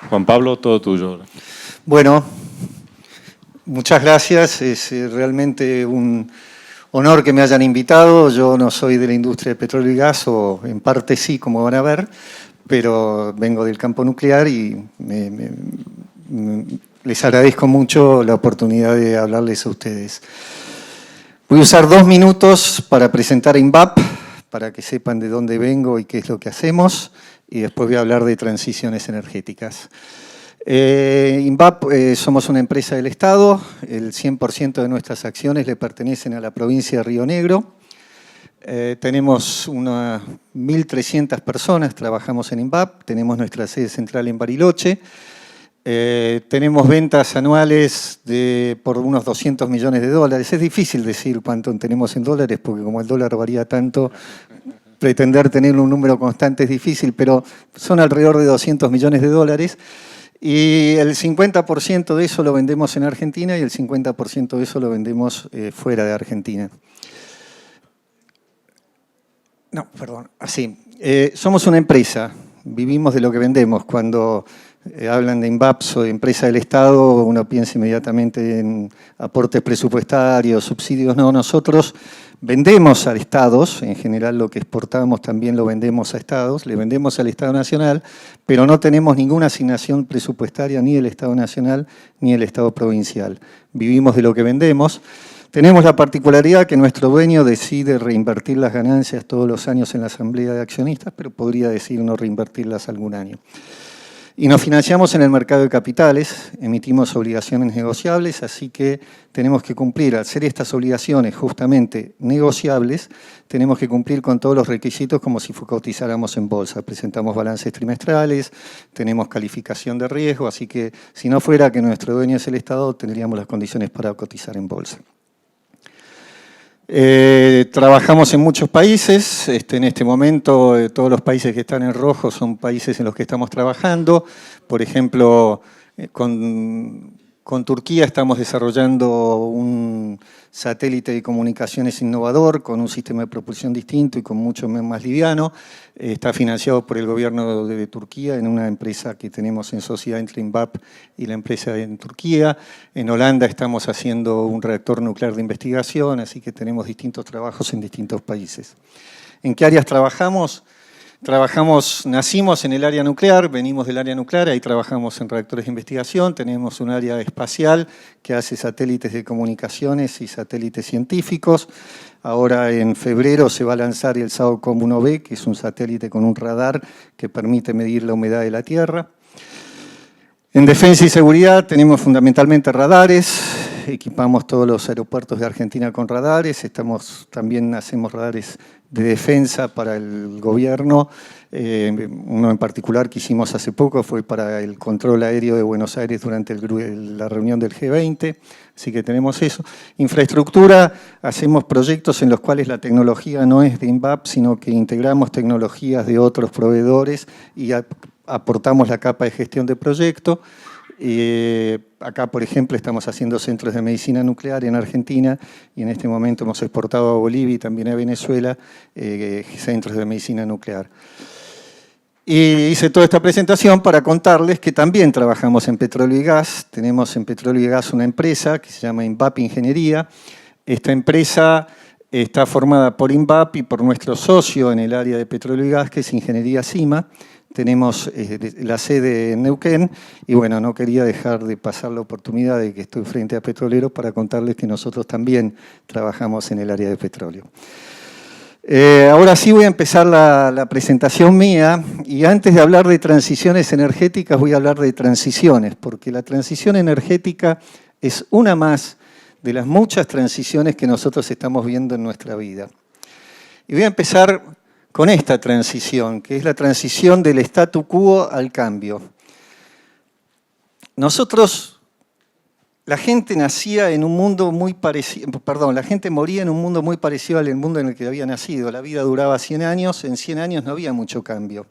Juan Pablo, todo tuyo. Bueno, muchas gracias. Es realmente un honor que me hayan invitado. Yo no soy de la industria de petróleo y gas, o en parte sí, como van a ver, pero vengo del campo nuclear y les agradezco mucho la oportunidad de hablarles a ustedes. Voy a usar 2 minutos para presentar a INVAP, para que sepan de dónde vengo y qué es lo que hacemos, y después voy a hablar de transiciones energéticas. INVAP somos una empresa del Estado, el 100% de nuestras acciones le pertenecen a la provincia de Río Negro. Tenemos unas 1.300 personas, trabajamos en INVAP, tenemos nuestra sede central en Bariloche. Tenemos ventas anuales por unos 200 millones de dólares. Es difícil decir cuánto tenemos en dólares, porque como el dólar varía tanto, pretender tener un número constante es difícil, pero son alrededor de 200 millones de dólares. Y el 50% de eso lo vendemos en Argentina y el 50% de eso lo vendemos fuera de Argentina. No, perdón, así. Somos una empresa, vivimos de lo que vendemos. Cuando hablan de INVAPs o de empresa del Estado, uno piensa inmediatamente en aportes presupuestarios, subsidios. No, nosotros vendemos a estados, en general lo que exportamos también lo vendemos a estados, le vendemos al Estado Nacional, pero no tenemos ninguna asignación presupuestaria ni del Estado Nacional ni del Estado provincial. Vivimos de lo que vendemos. Tenemos la particularidad que nuestro dueño decide reinvertir las ganancias todos los años en la asamblea de accionistas, pero podría decidir no reinvertirlas algún año. Y nos financiamos en el mercado de capitales, emitimos obligaciones negociables, así que tenemos que cumplir, al ser estas obligaciones justamente negociables, tenemos que cumplir con todos los requisitos como si cotizáramos en bolsa. Presentamos balances trimestrales, tenemos calificación de riesgo, así que si no fuera que nuestro dueño es el Estado, tendríamos las condiciones para cotizar en bolsa. Trabajamos en muchos países, en este momento todos los países que están en rojo son países en los que estamos trabajando. Por ejemplo, con Turquía estamos desarrollando un satélite de comunicaciones innovador con un sistema de propulsión distinto y con mucho más liviano. Está financiado por el gobierno de Turquía en una empresa que tenemos en sociedad entre INVAP y la empresa en Turquía. En Holanda estamos haciendo un reactor nuclear de investigación, así que tenemos distintos trabajos en distintos países. ¿En qué áreas trabajamos? Nacimos en el área nuclear, venimos del área nuclear, ahí trabajamos en reactores de investigación, tenemos un área espacial que hace satélites de comunicaciones y satélites científicos. Ahora en febrero se va a lanzar el SAOCOM-1B, que es un satélite con un radar que permite medir la humedad de la Tierra. En defensa y seguridad tenemos fundamentalmente radares, equipamos todos los aeropuertos de Argentina con radares, también hacemos radares de defensa para el gobierno. Uno en particular que hicimos hace poco fue para el control aéreo de Buenos Aires durante la reunión del G20, así que tenemos eso. Infraestructura, hacemos proyectos en los cuales la tecnología no es de INVAP, sino que integramos tecnologías de otros proveedores y aportamos la capa de gestión de proyecto. Acá, por ejemplo, estamos haciendo centros de medicina nuclear en Argentina y en este momento hemos exportado a Bolivia y también a Venezuela centros de medicina nuclear. Y hice toda esta presentación para contarles que también trabajamos en petróleo y gas. Tenemos en petróleo y gas una empresa que se llama INVAP Ingeniería. Esta empresa está formada por INVAP y por nuestro socio en el área de petróleo y gas, que es Ingeniería CIMA. Tenemos la sede en Neuquén y bueno, no quería dejar de pasar la oportunidad de que estoy frente a petroleros para contarles que nosotros también trabajamos en el área de petróleo. Ahora sí voy a empezar la presentación mía y antes de hablar de transiciones energéticas voy a hablar de transiciones, porque la transición energética es una más de las muchas transiciones que nosotros estamos viendo en nuestra vida. Y voy a empezar con esta transición, que es la transición del statu quo al cambio. La gente nacía en un mundo muy parecido, la gente moría en un mundo muy parecido al mundo en el que había nacido. La vida duraba 100 años, en 100 años no había mucho cambio.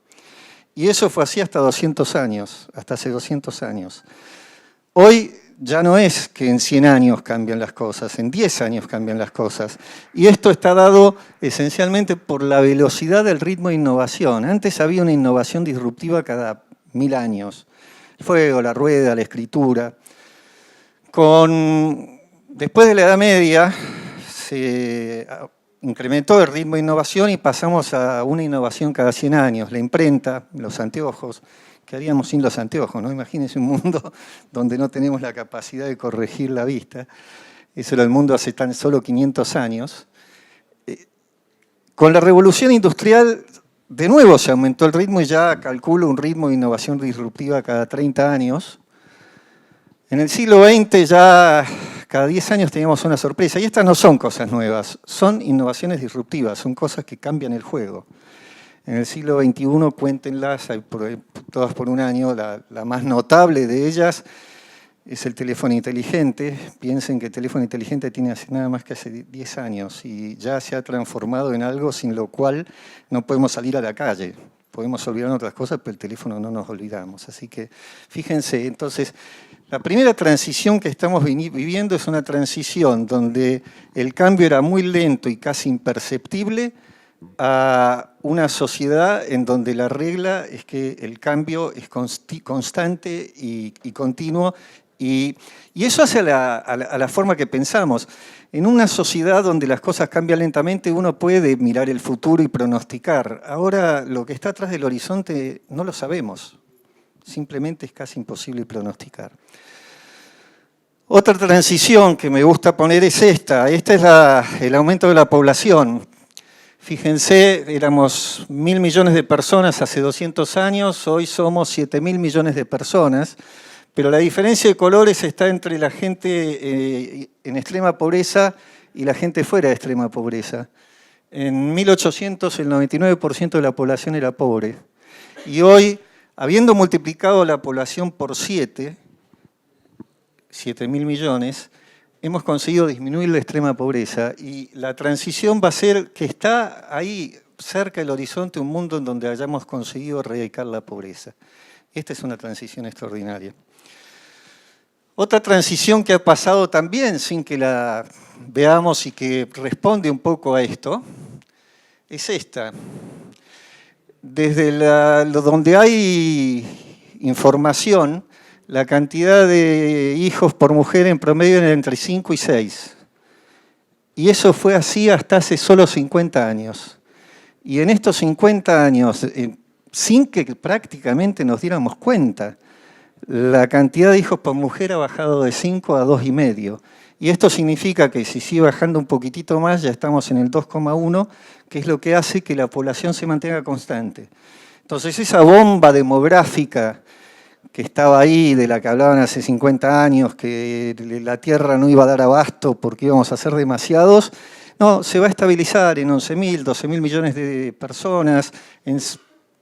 Y eso fue así hasta 200 años, hasta hace 200 años. Hoy ya no es que en 100 años cambian las cosas, en 10 años cambian las cosas. Y esto está dado esencialmente por la velocidad del ritmo de innovación. Antes había una innovación disruptiva cada 1000 años. el fuego, la rueda, la escritura. Después de la Edad Media se incrementó el ritmo de innovación y pasamos a una innovación cada 100 años. La imprenta, los anteojos. ¿Qué haríamos sin los anteojos? ¿No? Imagínense un mundo donde no tenemos la capacidad de corregir la vista. Eso era el mundo hace tan solo 500 años. Con la revolución industrial, de nuevo se aumentó el ritmo y ya calculo un ritmo de innovación disruptiva cada 30 años. En el siglo XX ya cada 10 años teníamos una sorpresa. Y estas no son cosas nuevas, son innovaciones disruptivas, son cosas que cambian el juego. En el siglo XXI, cuéntenlas, hay todas por un año, la más notable de ellas es el teléfono inteligente. Piensen que el teléfono inteligente tiene nada más que hace 10 años y ya se ha transformado en algo sin lo cual no podemos salir a la calle. Podemos olvidar otras cosas, pero el teléfono no nos olvidamos. Así que fíjense, entonces, la primera transición que estamos viviendo es una transición donde el cambio era muy lento y casi imperceptible a una sociedad en donde la regla es que el cambio es constante y continuo. Y eso hace a la forma que pensamos. En una sociedad donde las cosas cambian lentamente, uno puede mirar el futuro y pronosticar. Ahora, lo que está atrás del horizonte no lo sabemos. Simplemente es casi imposible pronosticar. Otra transición que me gusta poner es esta. Esta es el aumento de la población. Fíjense, éramos 1.000 millones de personas hace 200 años, hoy somos 7.000 millones de personas. Pero la diferencia de colores está entre la gente en extrema pobreza y la gente fuera de extrema pobreza. En 1800 el 99% de la población era pobre. Y hoy, habiendo multiplicado la población por 7.000 millones, hemos conseguido disminuir la extrema pobreza. Y la transición va a ser que está ahí cerca del horizonte un mundo en donde hayamos conseguido erradicar la pobreza. Esta es una transición extraordinaria. Otra transición que ha pasado también, sin que la veamos y que responde un poco a esto, es esta. Desde donde hay información, la cantidad de hijos por mujer en promedio era entre 5 y 6. Y eso fue así hasta hace solo 50 años. Y en estos 50 años, sin que prácticamente nos diéramos cuenta, la cantidad de hijos por mujer ha bajado de 5 a 2,5. Y esto significa que si sigue bajando un poquitito más, ya estamos en el 2,1, que es lo que hace que la población se mantenga constante. Entonces esa bomba demográfica que estaba ahí, de la que hablaban hace 50 años, que la Tierra no iba a dar abasto porque íbamos a ser demasiados, no, se va a estabilizar en 11.000, 12.000 millones de personas, en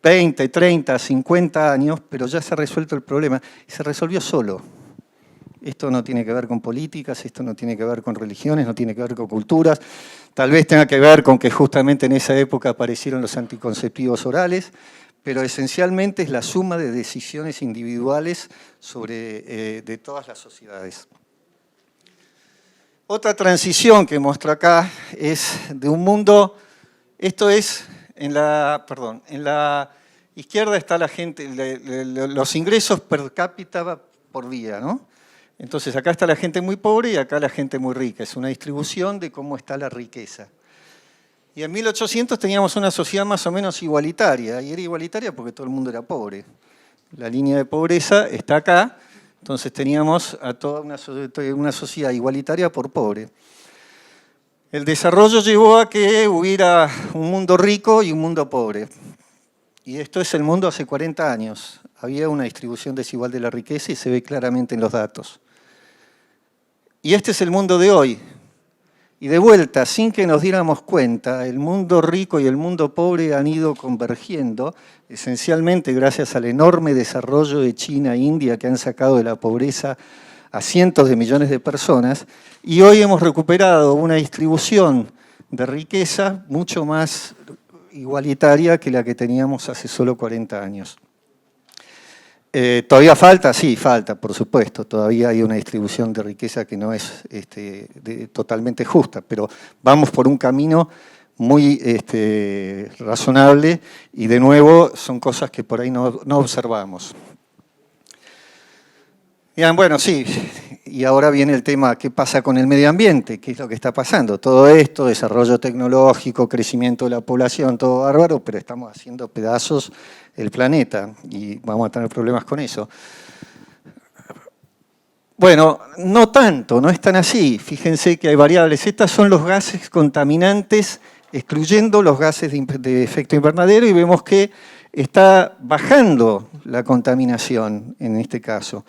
20, 30, 50 años, pero ya se ha resuelto el problema y se resolvió solo. Esto no tiene que ver con políticas, esto no tiene que ver con religiones, no tiene que ver con culturas, tal vez tenga que ver con que justamente en esa época aparecieron los anticonceptivos orales, pero esencialmente es la suma de decisiones individuales de todas las sociedades. Otra transición que muestro acá es de un mundo, esto es en la izquierda está la gente, los ingresos per cápita por día, ¿no? Entonces acá está la gente muy pobre y acá la gente muy rica. Es una distribución de cómo está la riqueza. Y en 1800 teníamos una sociedad más o menos igualitaria, y era igualitaria porque todo el mundo era pobre. La línea de pobreza está acá, entonces teníamos a toda una sociedad igualitaria por pobre. El desarrollo llevó a que hubiera un mundo rico y un mundo pobre. Y esto es el mundo hace 40 años. Había una distribución desigual de la riqueza y se ve claramente en los datos. Y este es el mundo de hoy. Y de vuelta, sin que nos diéramos cuenta, el mundo rico y el mundo pobre han ido convergiendo, esencialmente gracias al enorme desarrollo de China e India que han sacado de la pobreza a cientos de millones de personas, y hoy hemos recuperado una distribución de riqueza mucho más igualitaria que la que teníamos hace solo 40 años. ¿Todavía falta? Sí, falta, por supuesto. Todavía hay una distribución de riqueza que no es totalmente justa, pero vamos por un camino muy razonable y, de nuevo, son cosas que por ahí no observamos. Bien, bueno, sí, y ahora viene el tema, ¿qué pasa con el medio ambiente? ¿Qué es lo que está pasando? Todo esto, desarrollo tecnológico, crecimiento de la población, todo bárbaro, pero estamos haciendo pedazos el planeta y vamos a tener problemas con eso. Bueno, no tanto, no es tan así. Fíjense que hay variables. Estos son los gases contaminantes, excluyendo los gases de efecto invernadero, y vemos que está bajando la contaminación en este caso.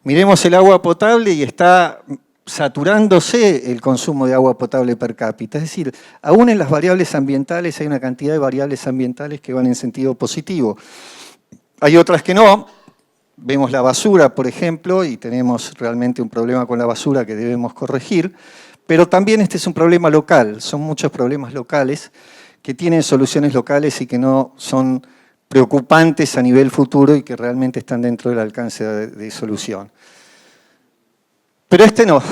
Miremos el agua potable y está saturándose el consumo de agua potable per cápita. Es decir, aún en las variables ambientales hay una cantidad de variables ambientales que van en sentido positivo. Hay otras que no. Vemos la basura, por ejemplo, y tenemos realmente un problema con la basura que debemos corregir, pero también este es un problema local. Son muchos problemas locales que tienen soluciones locales y que no son preocupantes a nivel futuro y que realmente están dentro del alcance de solución. Pero este no,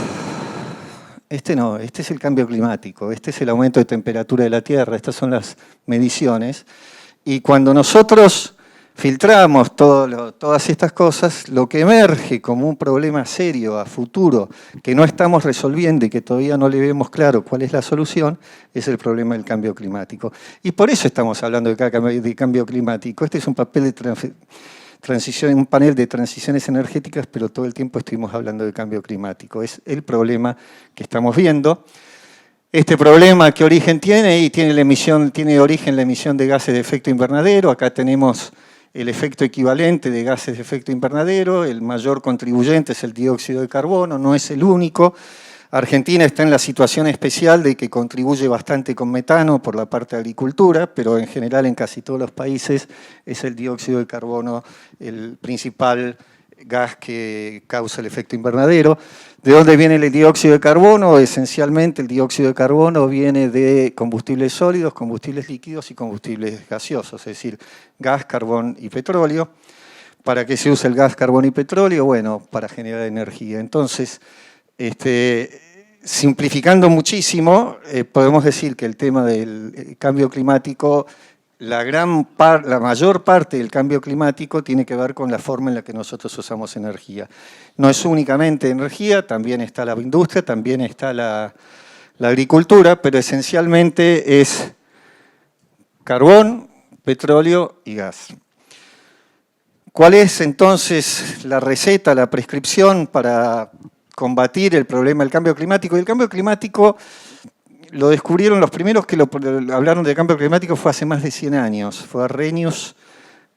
este es el cambio climático, este es el aumento de temperatura de la Tierra, estas son las mediciones. Y cuando nosotros filtramos todas estas cosas, lo que emerge como un problema serio a futuro que no estamos resolviendo y que todavía no le vemos claro cuál es la solución, es el problema del cambio climático. Y por eso estamos hablando de cambio climático. Este es un papel de transición, un panel de transiciones energéticas, pero todo el tiempo estuvimos hablando de cambio climático. Es el problema que estamos viendo. Este problema, ¿qué origen tiene? Y tiene origen la emisión de gases de efecto invernadero. Acá tenemos el efecto equivalente de gases de efecto invernadero. El mayor contribuyente es el dióxido de carbono, no es el único. Argentina está en la situación especial de que contribuye bastante con metano por la parte de agricultura, pero en general en casi todos los países es el dióxido de carbono el principal gas que causa el efecto invernadero. ¿De dónde viene el dióxido de carbono? Esencialmente el dióxido de carbono viene de combustibles sólidos, combustibles líquidos y combustibles gaseosos, es decir, gas, carbón y petróleo. ¿Para qué se usa el gas, carbón y petróleo? Bueno, para generar energía. Entonces, simplificando muchísimo, podemos decir que el tema del cambio climático, la mayor parte del cambio climático tiene que ver con la forma en la que nosotros usamos energía. No es únicamente energía, también está la industria, también está la agricultura, pero esencialmente es carbón, petróleo y gas. ¿Cuál es entonces la receta, la prescripción para combatir el problema del cambio climático? Y el cambio climático lo descubrieron los primeros que hablaron de cambio climático fue hace más de 100 años. Fue Arrhenius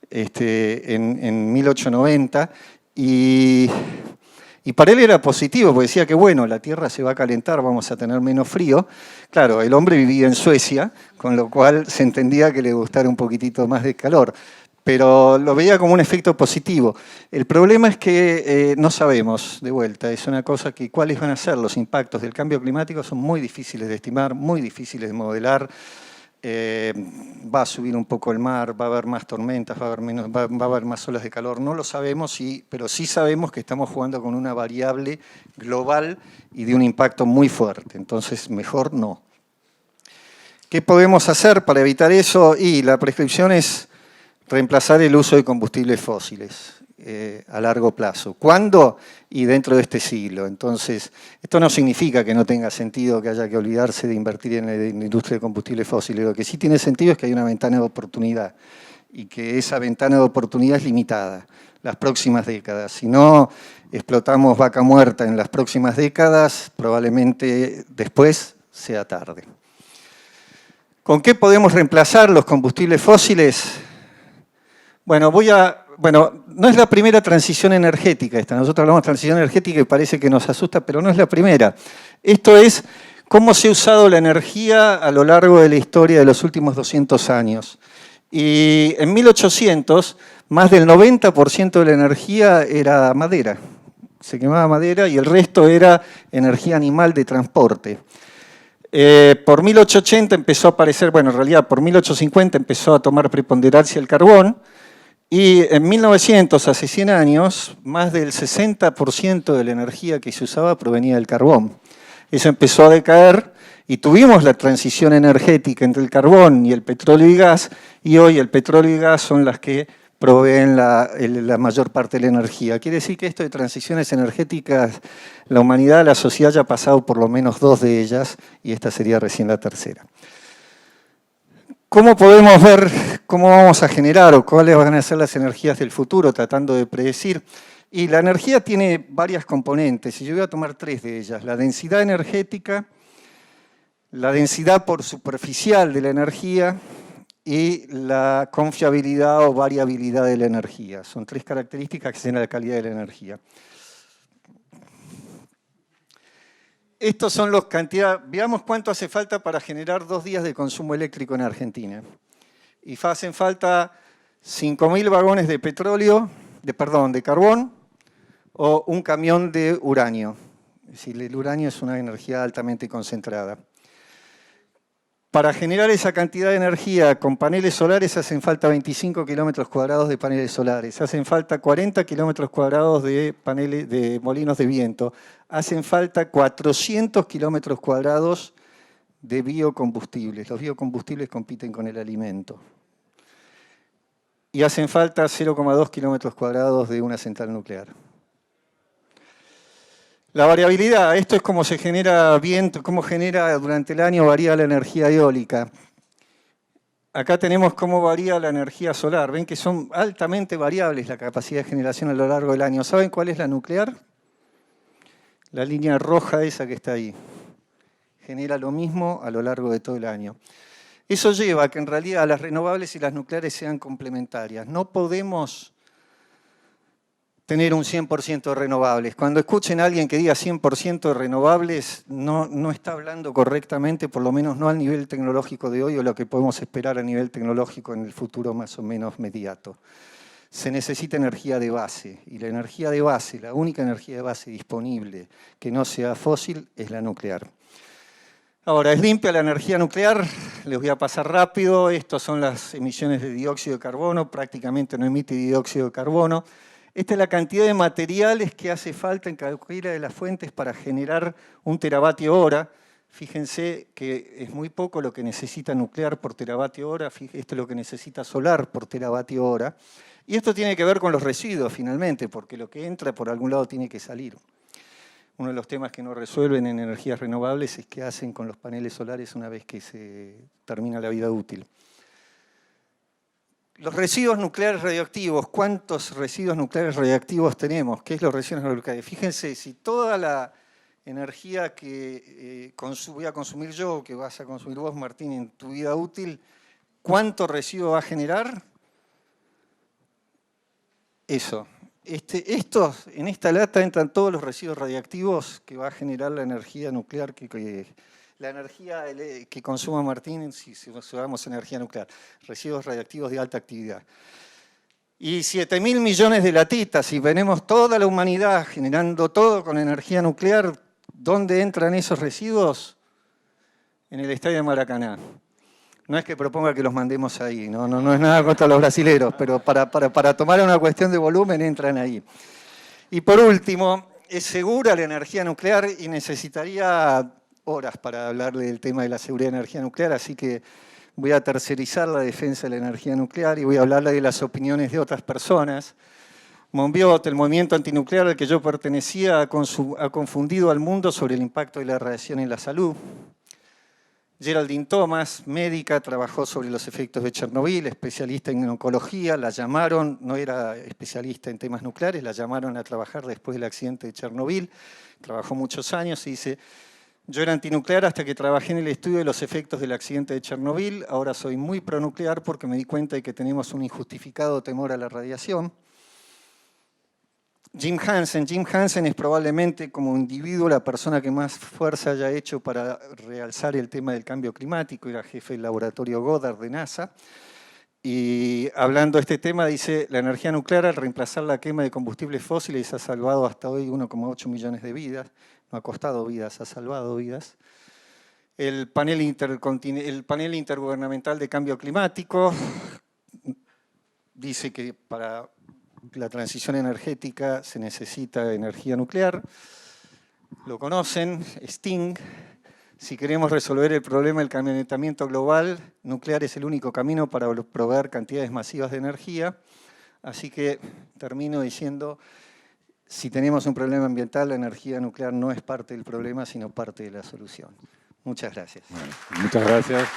en 1890 y para él era positivo porque decía que bueno, la Tierra se va a calentar, vamos a tener menos frío. Claro, el hombre vivía en Suecia, con lo cual se entendía que le gustara un poquitito más de calor, pero lo veía como un efecto positivo. El problema es que no sabemos, de vuelta, es una cosa que cuáles van a ser los impactos del cambio climático son muy difíciles de estimar, muy difíciles de modelar. Va a subir un poco el mar, va a haber más tormentas, va a haber más olas de calor, no lo sabemos, pero sí sabemos que estamos jugando con una variable global y de un impacto muy fuerte, entonces mejor no. ¿Qué podemos hacer para evitar eso? Y la prescripción es reemplazar el uso de combustibles fósiles a largo plazo. ¿Cuándo? Y dentro de este siglo. Entonces, esto no significa que no tenga sentido que haya que olvidarse de invertir en la industria de combustibles fósiles. Lo que sí tiene sentido es que hay una ventana de oportunidad y que esa ventana de oportunidad es limitada las próximas décadas. Si no explotamos vaca muerta en las próximas décadas, probablemente después sea tarde. ¿Con qué podemos reemplazar los combustibles fósiles? Bueno, no es la primera transición energética esta. Nosotros hablamos de transición energética y parece que nos asusta, pero no es la primera. Esto es cómo se ha usado la energía a lo largo de la historia de los últimos 200 años. Y en 1800, más del 90% de la energía era madera. Se quemaba madera y el resto era energía animal de transporte. Por 1880 empezó a aparecer, bueno, en realidad por 1850 empezó a tomar preponderancia el carbón. Y en 1900, hace 100 años, más del 60% de la energía que se usaba provenía del carbón. Eso empezó a decaer y tuvimos la transición energética entre el carbón y el petróleo y gas, y hoy el petróleo y gas son las que proveen la mayor parte de la energía. Quiere decir que esto de transiciones energéticas, la humanidad, la sociedad ya ha pasado por lo menos 2 de ellas y esta sería recién la tercera. ¿Cómo podemos ver cómo vamos a generar o cuáles van a ser las energías del futuro, tratando de predecir? Y la energía tiene varias componentes, y yo voy a tomar 3 de ellas. La densidad energética, la densidad por superficial de la energía y la confiabilidad o variabilidad de la energía. Son 3 características que tienen la calidad de la energía. Estos son los cantidades, veamos cuánto hace falta para generar 2 días de consumo eléctrico en Argentina. Y hacen falta 5.000 vagones de petróleo, de carbón, o un camión de uranio. Es decir, el uranio es una energía altamente concentrada. Para generar esa cantidad de energía con paneles solares hacen falta 25 kilómetros cuadrados de paneles solares, hacen falta 40 kilómetros cuadrados de molinos de viento, hacen falta 400 kilómetros cuadrados de biocombustibles. Los biocombustibles compiten con el alimento. Y hacen falta 0,2 kilómetros cuadrados de una central nuclear. La variabilidad, esto es cómo se genera viento, cómo genera durante el año, varía la energía eólica. Acá tenemos cómo varía la energía solar. Ven que son altamente variables la capacidad de generación a lo largo del año. ¿Saben cuál es la nuclear? La línea roja esa que está ahí. Genera lo mismo a lo largo de todo el año. Eso lleva a que en realidad las renovables y las nucleares sean complementarias. No podemos tener un 100% de renovables. Cuando escuchen a alguien que diga 100% de renovables, no está hablando correctamente, por lo menos no al nivel tecnológico de hoy o lo que podemos esperar a nivel tecnológico en el futuro más o menos inmediato. Se necesita energía de base, y la energía de base, la única energía de base disponible que no sea fósil, es la nuclear. Ahora, ¿es limpia la energía nuclear? Les voy a pasar rápido. Estas son las emisiones de dióxido de carbono, prácticamente no emite dióxido de carbono. Esta es la cantidad de materiales que hace falta en cualquiera de las fuentes para generar 1 teravatio hora. Fíjense que es muy poco lo que necesita nuclear por teravatio hora, esto es lo que necesita solar por teravatio hora. Y esto tiene que ver con los residuos finalmente, porque lo que entra por algún lado tiene que salir. Uno de los temas que no resuelven en energías renovables es qué hacen con los paneles solares una vez que se termina la vida útil. Los residuos nucleares radioactivos, ¿cuántos residuos nucleares radioactivos tenemos? ¿Qué es los residuos nucleares? Fíjense, si toda la energía que voy a consumir yo, que vas a consumir vos, Martín, en tu vida útil, ¿cuánto residuo va a generar? Eso. En esta lata entran todos los residuos radiactivos que va a generar la energía nuclear, la energía que consuma Martín si usamos energía nuclear, residuos radiactivos de alta actividad. Y 7.000 millones de latitas, si venimos toda la humanidad generando todo con energía nuclear, ¿dónde entran esos residuos? En el estadio de Maracaná. No es que proponga que los mandemos ahí, no es nada contra los brasileros, pero para tomar una cuestión de volumen entran ahí. Y por último, es segura la energía nuclear y necesitaría horas para hablar del tema de la seguridad de la energía nuclear, así que voy a tercerizar la defensa de la energía nuclear y voy a hablarle de las opiniones de otras personas. Monbiot, el movimiento antinuclear al que yo pertenecía, ha confundido al mundo sobre el impacto de la radiación en la salud. Geraldine Thomas, médica, trabajó sobre los efectos de Chernobyl, especialista en oncología, la llamaron, no era especialista en temas nucleares, la llamaron a trabajar después del accidente de Chernobyl, trabajó muchos años y dice, yo era antinuclear hasta que trabajé en el estudio de los efectos del accidente de Chernobyl, ahora soy muy pronuclear porque me di cuenta de que tenemos un injustificado temor a la radiación. Jim Hansen es probablemente como individuo la persona que más fuerza haya hecho para realzar el tema del cambio climático, era jefe del laboratorio Goddard de NASA, y hablando de este tema dice, la energía nuclear al reemplazar la quema de combustibles fósiles ha salvado hasta hoy 1,8 millones de vidas, no ha costado vidas, ha salvado vidas. El panel intergubernamental de cambio climático dice que para la transición energética se necesita energía nuclear, lo conocen, Sting. Si queremos resolver el problema del calentamiento global, nuclear es el único camino para proveer cantidades masivas de energía. Así que termino diciendo, si tenemos un problema ambiental, la energía nuclear no es parte del problema, sino parte de la solución. Muchas gracias. Bueno, muchas gracias.